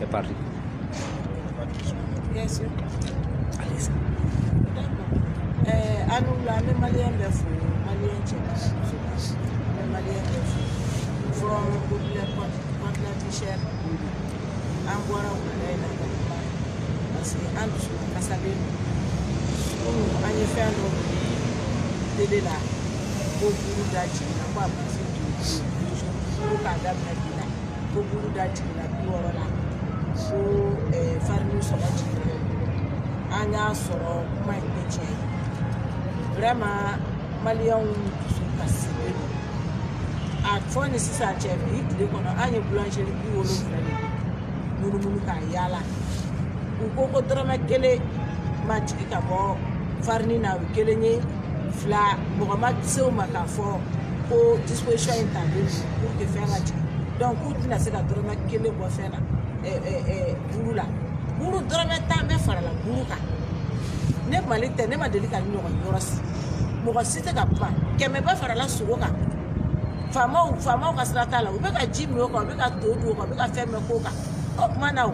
C'est parti. Bien sûr. Allez-y. À nous, là, les Maliens, les Maliens, les Maliens, from Google contre la t-shirt, en boire au palais, parce que en dessous, on a savé. On a fait un autre délai là, au bout d'Achi, on n'a pas passé tout le cadavre là, au bout d'Achi, la plus là, pour faire nous sur la télé. On a sur ma métier. Vraiment, Maliens sont passés. A fɔ ni sisan cɛ bi tile kɔnɔ an ye boulangerie 70 munumunu k'a yaala u ko dɔrɔmɛ 1 ma jigin ka bɔ farine na o ye 1 ye 2 mɔgɔ ma se o ma k'a fɔ ko disposition in talen pour que fɛn ka jigin donc k'u tɛna se ka dɔrɔmɛ 1 bɔ fɛn na buru la buru dɔrɔmɛ 10 bɛɛ farala buru kan ne Mali tɛ ne ma deli ka ɲɔgɔn yɔrɔ si mɔgɔ si tɛ ka kuma 100 bɛɛ farala sogo kan Famaw ka sira t'a la u bɛ ka ji min o kan u bɛ ka to dun o kan u bɛ ka fɛn bɛɛ k'o kan o tuma na o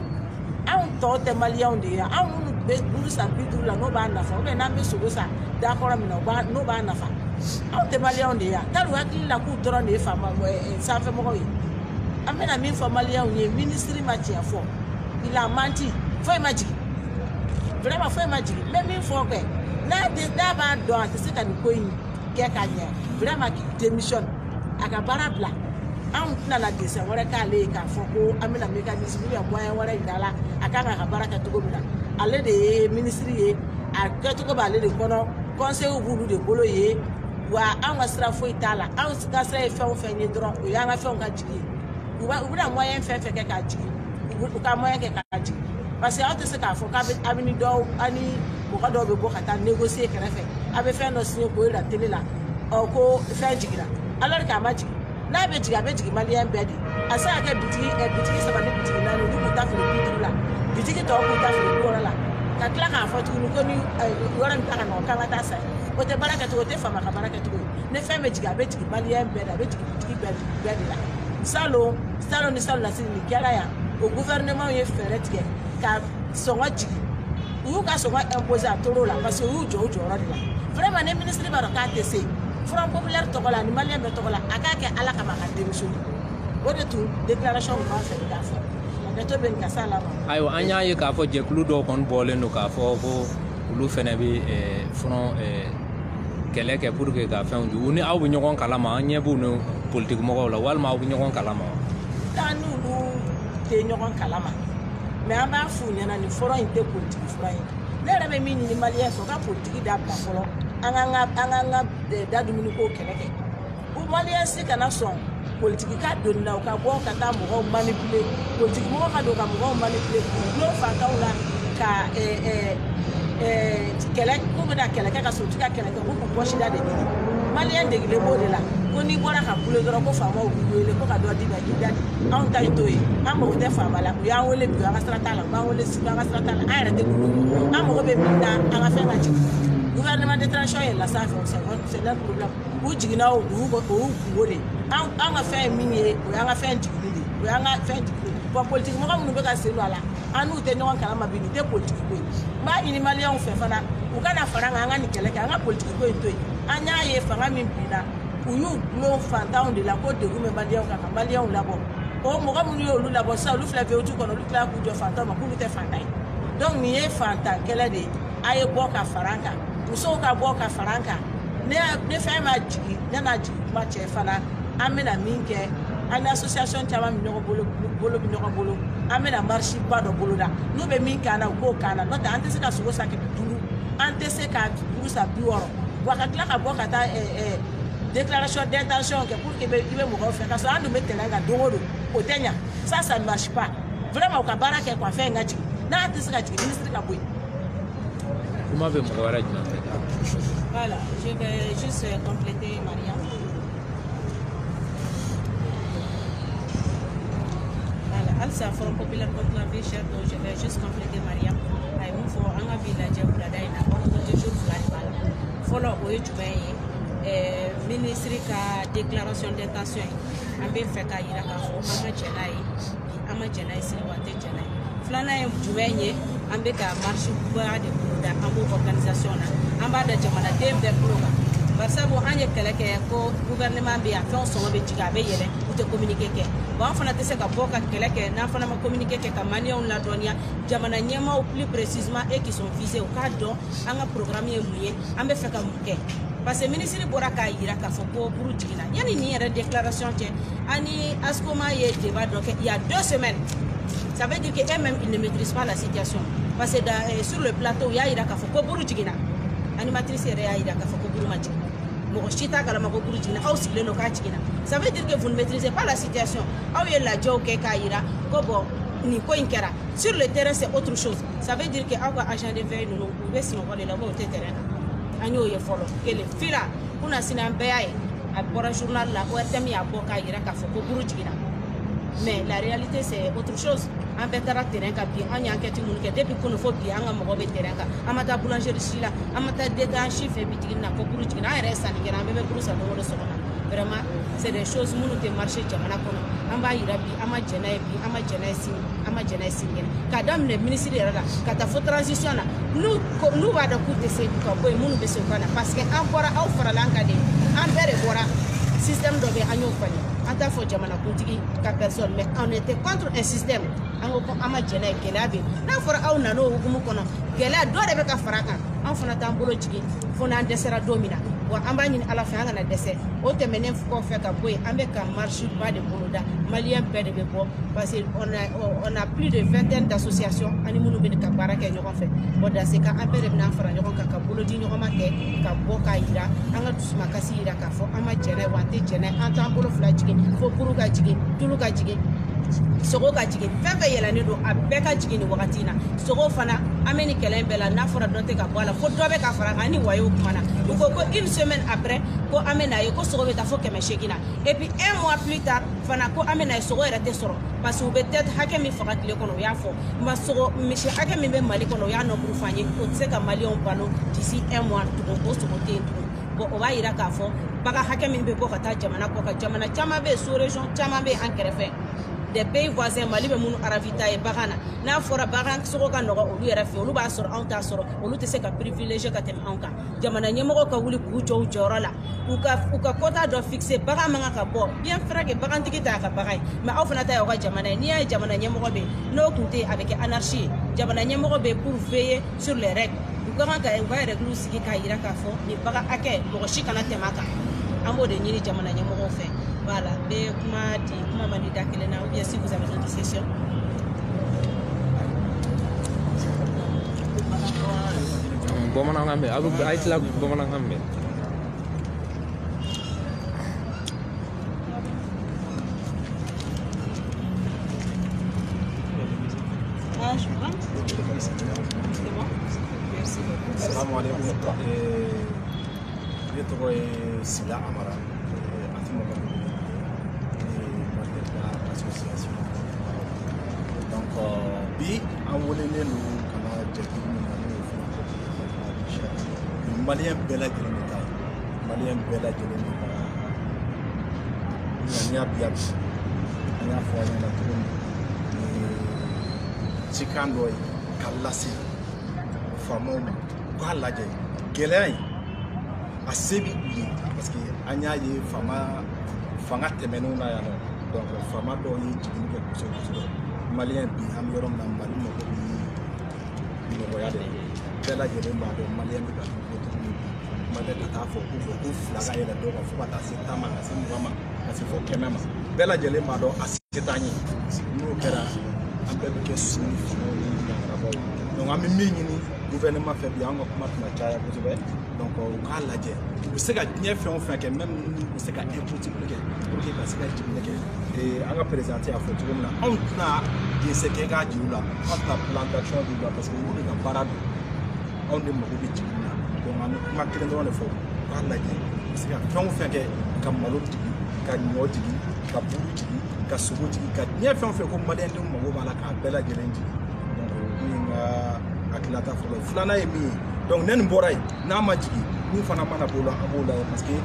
anw tɔw tɛ maliyɛnw de ye anw minnu bɛ buru san 50 la n'o b'a nafa ou bien n'an bɛ sogo san da kɔrɔ min na n'o b'a nafa anw tɛ maliyɛnw de ye tali u hakili la k'u dɔrɔn de ye sanfɛmɔgɔw ye an bɛna min fɔ maliyɛnw ye ministre ma tiɲɛ fɔ il a menti foyi ma jigin vraiment foyi ma jigin n bɛ min fɔ kɛ n'a b'a dɔn a tɛ se ka nin ko in kɛ ka ɲɛ vraiment qu'il démissionne a ka baara bila anw tɛna dessin wɛrɛ k'ale ye k'a fɔ ko an bɛna mécanisme ou bien moyen wɛrɛ yira a la a kan ka baara kɛ cogo min na ale de ye ministre ye a kɛcogo b'ale de kɔnɔ conseil b'olu de bolo ye wa anw ka sira foyi t'a la anw ka sira ye fɛn o fɛn ye dɔrɔn o y'an ka fɛnw ka jigin ye u bɛna moyen fɛn fɛn kɛ k'a jigin u ka moyen kɛ k'a jigin parce que aw tɛ se k'a fɔ k'a bɛ ni dɔw ani mɔgɔ dɔw bɛ bɔ ka taa négocier kɛrɛfɛ a bɛ fɛn dɔ signer k'o yira télé la ko fɛn jiginna alors k'a ma jigin n'a bɛ jigin a bɛ jigin maliyɛn bɛɛ de a se ka kɛ bitigi 3 ni bitigi 4 olu k'u ta feere 50 la bitigi tɔw k'u ta feere 60 la ka tila k'a fɔ tuguni ko ni yɔrɔ min ta ka nɔgɔn k'an ka taa san o tɛ baara kɛcogo o tɛ faama ka baara kɛcogo ye ni fɛn bɛ jigin a bɛ jigin maliyɛn bɛɛ de a bɛ jigin bitigi bɛɛ de la salon ni salon lasiri nin kɛra yan o gouvernement ye fɛɛrɛ tigɛ ka sɔngɔ jigin u y'u ka sɔngɔ imposer a tor'o la parce que u y'u jɔ u jɔyɔrɔ de la vraiment ne ministre b'a dɔn k'a tɛ se Front populaire tɔgɔ la ni maliyɛn bɛɛ tɔgɔ la a k'a kɛ ala kama a ka démission o de tun déclaration b'a fɛ k'a fɔ hakɛto bɛ nin ka s'a la ma. Ayiwa an y'a ye k'a fɔ jɛkulu dɔw kɔni bɔlen don k'a fɔ ko olu fɛnɛ bɛ front kɛlɛ kɛ pour que ka fɛnw ju u ni aw bɛ ɲɔgɔn kalama an ɲɛ b'u ni politique mɔgɔw la walima aw bɛ ɲɔgɔn kalama wa. taa n'olu tɛ ɲɔgɔn kalama mais an b'a f'u ɲɛna nin fɔlɔ in tɛ politique fura ye ne yɛrɛ bɛ min ɲini maliyɛn fɛ u ka politique dabila fɔlɔ. An ka da dumuni ko kɛlɛ kɛ u maliyɛn si kana sɔn politiki ka donni la u ka bɔ ka taa mɔgɔw manipuler politiki mɔgɔ ka don ka mɔgɔw manipuler k'u dulon fantanw la ka kɛlɛ k'u bɛna kɛlɛ kɛ ka sɔrɔ u tɛ ka kɛlɛ kɛ k'u k'u pɔsida de ɲini maliyɛn degilen b'o de la ko n'i bɔra ka kule dɔrɔn ko faamaw b'i wele ko ka dɔ d'i ma k'i da di anw ta ye t'o ye an mago tɛ faama la u y'an wele bi an ka sira t'a la u b'an wele sini an ka sira t'a la an yɛrɛ tɛ kulu an mago bɛ min na an ka fɛn ka jigin. Gouvernement de transition est là, ça c'est leur problème. Où jigina o kungo de an ka fɛn min ye o y'an ka fɛn jigili de o y'an ka fɛn jigili bon politique mɔgɔ minnu bɛ ka sen don a la an n'u tɛ ɲɔgɔn kalama bi nin tɛ politique ko ye n b'a ɲini maliyɛnw fɛ fana u kana fara an kan an ka nin kɛlɛ kɛ an ka politique ko in to yen an y'a ye fanga min binna u y'u gulon fantanw de la ko degun bɛ maliyɛnw kan ka maliyɛnw labɔ o mɔgɔ minnu y'olu labɔ sisan olu filɛ VOT kɔnɔ olu tila k'u jɔ fantanw ma k'olu tɛ fantan ye donc nin ye fantan kɛlɛ de ye a ye bɔ ka fara an kan musow ka bɔ ka fara an kan ne fɛn ma jigin ne n'a jigin kuma cɛ fana an bɛna min kɛ an ni association caman bɛ ɲɔgɔn bolo bɛ ɲɔgɔn bolo an bɛna marche ba dɔ boloda n'u bɛ min k'an na u k'o k'an na n'o tɛ an tɛ se ka sogo san 500 an tɛ se ka buru san 60 wa ka tila ka bɔ ka taa déclaration d'intention kɛ pour que i bɛ mɔgɔw fɛ ka sɔrɔ an dun bɛ terrain kan don o don o tɛ ɲa ça ne marche pas vraiment u ka baara kɛ quoi fɛn ka jigin n'a tɛ se ka jigin ministre ka bɔ yen. Comment vais-vous me voir? Voilà, je vais juste compléter Mariam. Voilà, Alsa Front populaire contre la vie chère, donc je vais juste compléter Mariam. Il faut un village où la daïna, on a toujours fait follow au ministre ka déclaration d'intention. On peut faire qu'il y a un ama jɛna ye sini wa tɛ jɛna ye filanan ye jumɛn ye an bɛ ka marche ba de boloda an b'o organisation na an b'a da jamanaden bɛɛ tulo kan bari sabu an ye kɛlɛ kɛ ko gouvernement bɛ yan fɛnw sɔngɔ bɛ jigin a bɛ yɛlɛ u tɛ communiqué kɛ bon an fana tɛ se ka bɔ ka kɛlɛ kɛ n'an fana ma communiqué kɛ ka maliyɛnw ladɔnniya jamana ɲɛmaaw plus précisément et qui sont visés u k'a dɔn an ka programme ye mun ye an bɛ fɛ ka mun kɛ parce que ministre bɔra k'a jira k'a fɔ ko buru jiginna yanni nin yɛrɛ déclaration cɛ ani ASCOMA ye débat dɔ kɛ il y a 2 semaines ça veut dire que eux-mêmes ils ne maîtrisent pas la situation parce que sur le plateau y'a jira k'a fɔ ko buru jiginna animatrice yɛrɛ y'a jira k'a fɔ ko buru ma jigin mɔgɔ si t'a kalama ko buru jiginna aw sigilen don k'a jiginna ça veut dire que vous ne maîtrisez pas la situation aw ye lajɛw kɛ k'a jira ko bon nin ko in kɛra sur le terrain c'est autre chose ça veut dire que aw ka agent de veille ninnu u bɛ sunɔgɔ de la u tɛ terrain kan an y'o ye fɔlɔ kelen fila kunna sini an bɛɛ y'a ye a bɔra journal la ORTM y'a bɔ k'a jira k'a fɔ ko buru jiginna mais la réalité c'est autre chose an bɛɛ taara terrain kan bi an y'an enquête minnu kɛ depuis kunu fo bi an ka mɔgɔ bɛ terrain kan an ma taa boulangerie si la an ma taa détaillant si fɛ bitigi na ko buru jiginna an yɛrɛ ye sanni kɛla an bɛɛ bɛ buru san don o don sɔgɔma vraiment c'est des choses minnu tɛ marché jamana kɔnɔ an b'a yira bi an ma jɛna ye bi an ma jɛna ye sini an ma jɛna ye sini kɛnɛ k'a daminɛ ministre yɛrɛ la ka taa fo transition na n'u b'a dɔn k'u tɛ se ka bɔ yen minnu bɛ se u ka na parce que an bɔra aw farala an kan de an bɛɛ de bɔra système dɔ bɛ an y'o falen an t'a fɔ jamanakuntigi ka personne mais on était contre un système an ko an ma jɛna ye gɛlɛya bɛ n'a fɔra aw nana o hukumu kɔnɔ gɛlɛya dɔ de bɛ ka fara kan an fana t'an bolo jigin fo n'an dɛsɛra don min na wa an b'a ɲini ala fɛ an kana dɛsɛ o tɛmɛnen kɔfɛ ka bɔ yen an bɛ ka marche ba de boloda maliyɛn bɛɛ de bɛ bɔ parce que on a plus de 20 d'associations ani minnu bɛ ka baara kɛ ɲɔgɔn fɛ bon dans ce cas an bɛɛ de bɛna fara ɲɔgɔn kan ka bolodi ɲɔgɔn ma kɛ ka bɔ k'a jira an ka dusumakasi jira k'a fɔ an ma jɛnɛ wa an tɛ jɛnɛ an t'an bolo fila jigin fo buru ka jigin tulu ka jigin sogo ka jigin fɛn fɛn yɛlɛnnen don a bɛɛ ka jigin nin wagati in na sogo fana an bɛ nin kɛlɛ in bɛɛ la n'a fɔra dɔ tɛ ka bɔ a la fo dɔ bɛ ka fara kan ni wayo kuma na u ko ko une semaine après ko an bɛ na ye ko sogo bɛ taa fo 800 na et puis 1 mois plus tard fana ko an bɛ na ye sogo yɛrɛ tɛ sɔrɔ parce que u bɛ tête hakɛ min faga tile kɔnɔ u y'a fɔ ma sogo misi hakɛ min bɛ Mali kɔnɔ u y'a nombre f'an ye o tɛ se ka maliyɛnw balo d'ici 1 mois tugun o sogo tɛ yen tugun bon o b'a jira k'a fɔ bagan hakɛ min bɛ bɔ ka taa jamana kɔ kan jamana caman bɛ yen sous région caman bɛ yen an kɛrɛfɛ des pays voisins Mali bɛ minnu ravitailler bagan na n'a fɔra bagan sogo ka nɔgɔ olu yɛrɛ fɛ olu b'a sɔrɔ anw t'a sɔrɔ olu tɛ se ka privilégier ka tɛmɛ anw kan jamana ɲɛmɔgɔ ka wuli k'u jɔ u jɔyɔrɔ la u ka quota dɔ fixer bagan man ka bɔ bien vrai que bagantigi t'a ka bagan ye mais aw fana ta y'aw ka jamana ye n'i y'a ye jamana ɲɛmɔgɔ bɛ yen n'o tun tɛ yen a bɛ kɛ anarchie ye jamana ɲɛmɔgɔ bɛ yen pour veiller sur les règles u ka kan ka u ka règles sigi k'a jira k'a fɔ nin bagan hakɛ mɔgɔ si kana tɛmɛ a kan an b'o de ɲini jamana ɲɛmɔgɔw fɛ. Voilà, mais comment m'a dit ou bien si vous avez d'autres questions. Bomanangambe, abu aitla bomanangambe. Ah, je prends. C'est bon. Merci beaucoup. Salam alaikum. Je trouve Sila Amara. Association. Donc, bi an welelen don ka na jɛkulu min na n'o ye fɛn maliyɛn bɛɛ lajɛlen bɛ taa maliyɛn bɛɛ lajɛlen bɛ taa ŋaniya bi yan an y'a fɔ a ɲɛna cogo min cikan dɔ ye ka lase faamaw ma u k'a lajɛ gɛlɛya in a se bɛ u ye parce que an y'a ye fanga tɛmɛnenw na yan nɔ. Donc, fama dɔw ye jigin kɛ kosɛbɛ maliyɛn bi an bɛ yɔrɔ min na Mali mago bɛ nɔgɔya de bɛɛ lajɛlen b'a dɔn maliyɛn bɛ ka ko cogo min kuma tɛ ka taa fɔ ko fila ka yɛlɛ dɔw kan fo ka taa se 10 ma ka se 20 ma ka se fo 100 ma bɛɛ lajɛlen b'a dɔn a se t'an ye n'o kɛra an bɛɛ bɛ kɛ sini fanaw ni ɲangarabaw donc an bɛ min ɲini gouvernement fɛ bi an ka kuma tɛna caya kosɛbɛ donc u k'a lajɛ u bɛ se ka diɲɛ fɛn o fɛn kɛ même u bɛ se ka impossible kɛ pour que ka se ka jiginni kɛ an ka président y'a fɔ cogo min na anw tɛna dɛsɛ kɛ k'a jira u la anw tɛna plan d'action d'u la parce que olu de ka baara don anw de mago bɛ jiginni na donc an bɛ kuma kelen dɔrɔn de fɔ u k'a lajɛ u bɛ se ka fɛn o fɛn kɛ ka malo jigin ka ɲɔ jigin ka buru jigin ka sogo jigin ka diɲɛ fɛn o fɛn ko maliyɛndenw mago b'a la k'a bɛɛ lajɛlen jigin donc min ka hakililata fɔlɔ filanan ye min ye donc ne nin bɔra yen n'a ma jigin min fana mana b'o la an b'o lajɛ parce que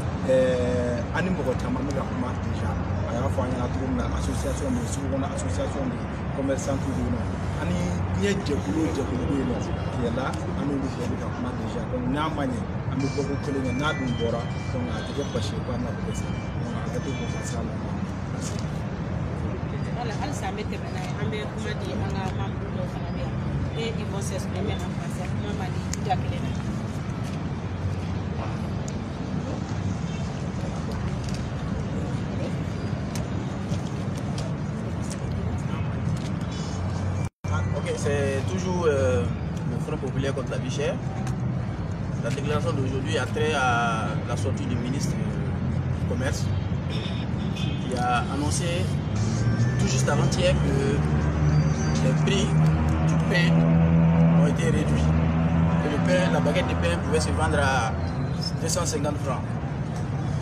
an ni mɔgɔ caman bɛ ka kuma déjà y'a fɔ an ɲɛna cogo min na association de sugu kɔnɔ association de commerçants bɛ yen nɔ ani diɲɛ jɛkulu o jɛkulu bɛ yen nɔ qui est là an n'olu bɛɛ bɛ ka kuma déjà donc n'a ma ɲɛ an bɛ bɔko kelen kɛ n'a dun bɔra donc a tɛ kɛ basi ye ko an na dɛsɛ donc a ka to k'o ka sira la. Voilà, halisa an bɛ tɛmɛ n'a ye an bɛ kuma di an ka membre dɔw fana bɛ yan et ils vont s'exprimer en français kuma ma di ja kelen na. C'est toujours le Front populaire contre la vie chère. La déclaration d'aujourd'hui a trait à la sortie du ministre du Commerce qui a annoncé tout juste avant-hier que les prix du pain ont été réduits. Que le pain, la baguette de pain pouvait se vendre à 250 francs.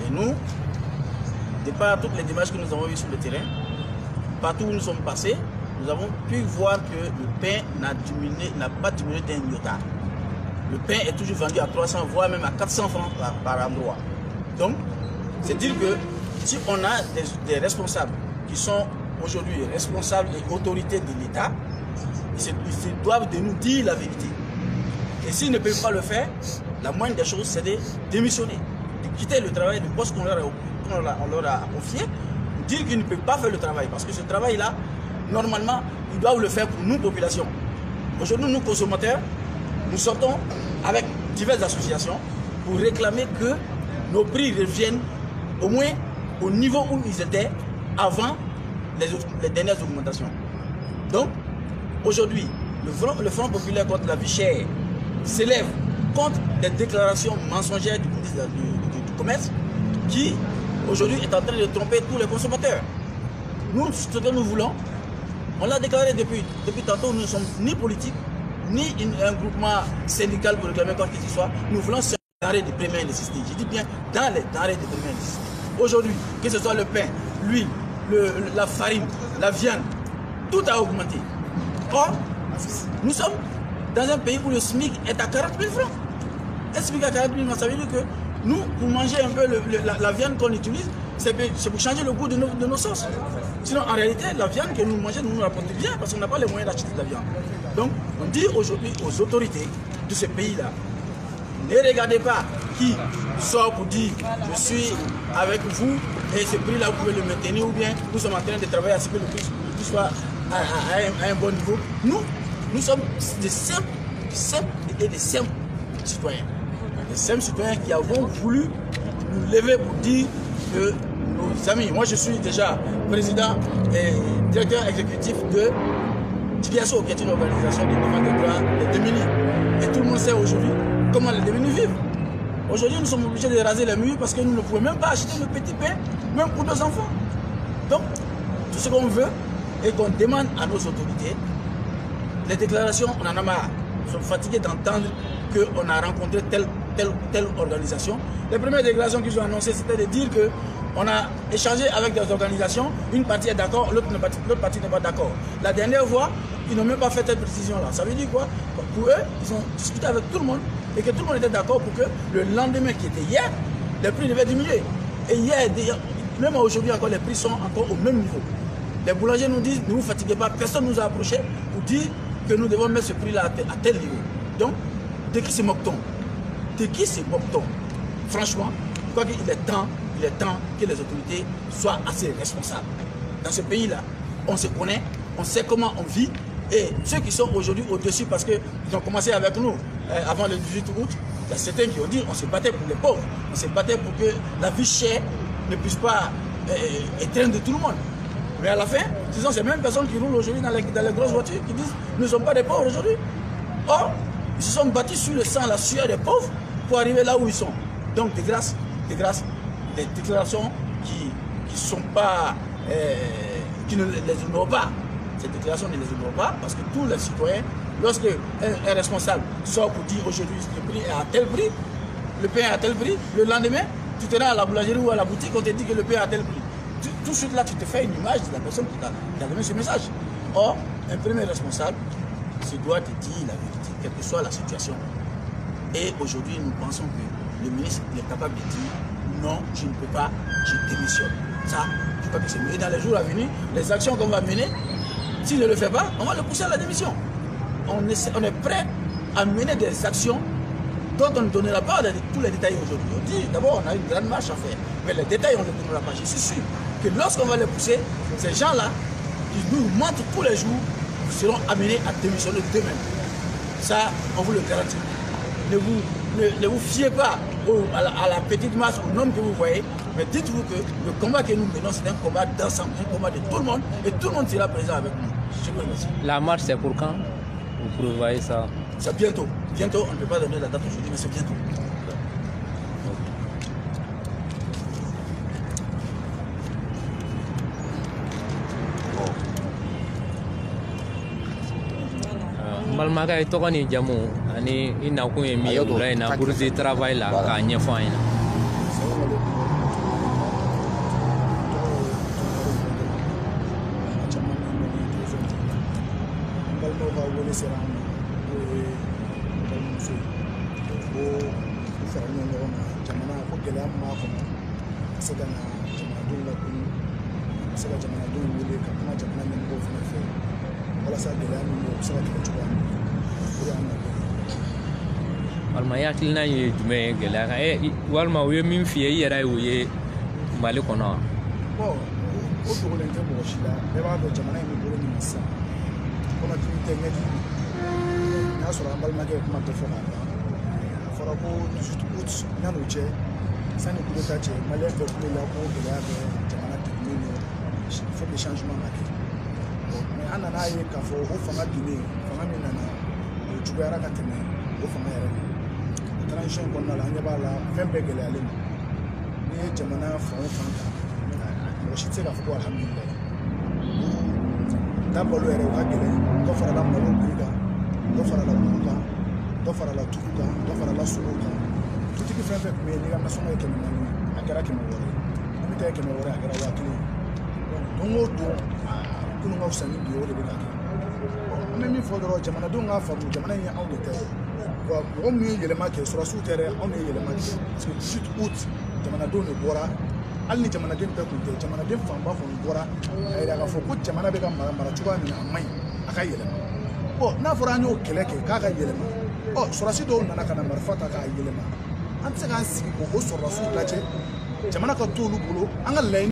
Et nous, de par toutes les démarches que nous avons eues sur le terrain, partout où nous sommes passés, nous avons pu voir que le pain n'a pas diminué d'un iota. Le pain est toujours vendu à 300, voire même à 400 francs par endroit. Donc, c'est dire que si on a des responsables qui sont aujourd'hui responsables et autorités de l'État, ils doivent de nous dire la vérité. Et s'ils ne peuvent pas le faire, la moindre des choses, c'est de démissionner, de quitter le travail, le poste qu'on leur a confié, dire qu'ils ne peuvent pas faire le travail. Parce que ce travail-là, normalement, ils doivent le faire pour nous, population. Aujourd'hui, nous, consommateurs, nous sortons avec diverses associations pour réclamer que nos prix reviennent au moins au niveau où ils étaient avant les dernières augmentations. Donc, aujourd'hui, le Front populaire contre la vie chère s'élève contre les déclarations mensongères du ministre du Commerce qui, aujourd'hui, est en train de tromper tous les consommateurs. Nous, ce que nous voulons, on l'a déclaré depuis tantôt, nous ne sommes ni politiques, ni un groupement syndical pour réclamer quoi que ce soit. Nous voulons se denrées de première nécessité. Je dis bien dans les denrées de première nécessité. Aujourd'hui, que ce soit le pain, l'huile, la farine, la viande, tout a augmenté. Or, nous sommes dans un pays où le SMIC est à 40 000 francs. Un SMIC à 40 000 francs, ça veut dire que nous, pour manger un peu la viande qu'on utilise, c'est pour changer le goût de nos sauces. Sinon, en réalité, la viande que nous mangeons, nous rapporte bien parce qu'on n'a pas les moyens d'acheter de la viande. Donc, on dit aujourd'hui aux autorités de ce pays-là, ne regardez pas qui sort pour dire je suis avec vous et ce prix-là, vous pouvez le maintenir ou bien nous sommes en train de travailler à ce que le prix soit à un bon niveau. Nous sommes des simples citoyens. Des simples citoyens qui avons voulu nous lever pour dire que nos amis, moi je suis déjà président et directeur exécutif de TIBIASO, qui est une organisation de défense des droits des démunis. Et tout le monde sait aujourd'hui comment les démunis vivent. Aujourd'hui, nous sommes obligés de raser les murs parce que nous ne pouvons même pas acheter le petit pain, même pour nos enfants. Donc, tout ce qu'on veut et qu'on demande à nos autorités, les déclarations, on en a marre. Nous sommes fatigués d'entendre qu'on a rencontré telle organisation. Les premières déclarations qu'ils ont annoncées, c'était de dire qu'on a échangé avec des organisations, une partie est d'accord, l'autre partie n'est pas d'accord. La dernière fois, ils n'ont même pas fait cette précision-là. Ça veut dire quoi? Pour eux, ils ont discuté avec tout le monde et que tout le monde était d'accord pour que le lendemain, qui était hier, les prix devaient diminuer. Et hier, même aujourd'hui encore, les prix sont encore au même niveau. Les boulangers nous disent, ne vous fatiguez pas, personne ne nous a approché pour dire que nous devons mettre ce prix-là à tel niveau. Donc, de qui se moque-t-on? De qui se moque-t-on? Franchement, je crois qu'il est temps que les autorités soient assez responsables. Dans ce pays-là, on se connaît, on sait comment on vit. Et ceux qui sont aujourd'hui au-dessus, parce qu'ils ont commencé avec nous avant le 18 août, il y a certains qui ont dit on se battait pour les pauvres, on se battait pour que la vie chère ne puisse pas éteindre tout le monde. Mais à la fin, ce sont ces mêmes personnes qui roulent aujourd'hui dans les grosses voitures qui disent nous ne sommes pas des pauvres aujourd'hui. Or, ils se sont battus sur le sang, la sueur des pauvres pour arriver là où ils sont. Donc, de grâce, des déclarations qui ne les honorent pas. Ces déclarations ne les honorent pas parce que tous les citoyens, lorsque un responsable sort pour dire aujourd'hui le prix est à tel prix, le pain est à tel prix, le lendemain, tu te rends à la boulangerie ou à la boutique, on te dit que le pain est à tel prix. Tout de suite là, tu te fais une image de la personne qui t'a donné ce message. Or, un premier responsable se doit te dire la vérité, quelle que soit la situation. Et aujourd'hui, nous pensons que le ministre est capable de dire non, je ne peux pas, je démissionne. Ça, je pas que c'est mieux. Et dans les jours à venir, les actions qu'on va mener, s'il ne le fait pas, on va le pousser à la démission. On est prêt à mener des actions dont on ne donnera pas tous les détails aujourd'hui. On dit d'abord on a une grande marche à faire, mais les détails on ne les donnera pas. Je suis sûr que lorsqu'on va les pousser, ces gens-là, qui nous mentent tous les jours, seront amenés à démissionner d'eux-mêmes. Ça, on vous le garantit. Ne vous fiez pas à la petite masse, au nombre que vous voyez, mais dites-vous que le combat que nous menons, c'est un combat d'ensemble, un combat de tout le monde, et tout le monde sera présent avec nous. Je vous remercie. La marche, c'est pour quand? Vous prévoyez ça? C'est bientôt. Bientôt, on ne peut pas donner la date aujourd'hui, mais c'est bientôt. Malmaka i tɔgɔ ni jamu ani i nakun ye min ye wula in na Bourse du Travail la k'a ɲɛfɔ an ɲɛna. Walima i hakilina ye jumɛn ye gɛlɛya kan walima u ye min f'i ye i yɛrɛ y'o ye Mali kɔnɔ wa? Bon, o dogolen tɛ mɔgɔ si la bɛɛ b'a dɔn jamana in bɛ bolo min sisan kɔnɔdimi tɛ ɲɛdimi n'a sɔrɔ an balimakɛ ye kuma tɛ fɔ k'a ban a fɔra ko 18 août yan'o cɛ sani coup d'État cɛ maliyɛn bɛɛ kulo la ko gɛlɛya bɛ jamana degunnen don faut que changement ka kɛ mais an nan'a ye k'a fɔ o fanga donnen fanga min nana o juguyara ka tɛmɛ o fanga yɛrɛ kan transition kɔnɔna la an ɲɛ b'a la fɛn bɛɛ gɛlɛyalen don n'i ye jamana fan o fan ta mɔgɔ si tɛ se k'a fɔ ko alhamdulilayi da balo yɛrɛ o ka gɛlɛn dɔ farala malo prix kan dɔ farala bulu kan dɔ farala tugu kan dɔ farala sogo kan dutigi fɛn fɛn tun bɛ yen n'i ka nasɔngɔ ye 400 a kɛra 100 wɛrɛ ye min ta ye 100 wɛrɛ a kɛra 1000 don o don kunun ka fisa ni bi o de bɛ ka kɛ an bɛ min fɔ dɔrɔn jamanadenw k'a faamu jamana in ye anw de ta ye wa mɔgɔ minnu ye yɛlɛma kɛ sɔrɔsiw tɛ dɛ anw de ye yɛlɛma kɛ parce que 18 août jamanadenw de bɔra hali ni jamanaden bɛɛ tun tɛ jamanaden fanba kɔni bɔra a yira k'a fɔ ko jamana bɛ ka mara cogoya min na a man ɲi a ka yɛlɛma bon n'a fɔra an y'o kɛlɛ kɛ k'a ka yɛlɛma sɔrɔsi dɔw nana ka na marifa ta k'a yɛlɛma an tɛ se k'an sigi k'o sɔrɔsiw lajɛ jamana ka to olu bolo an ka laɲini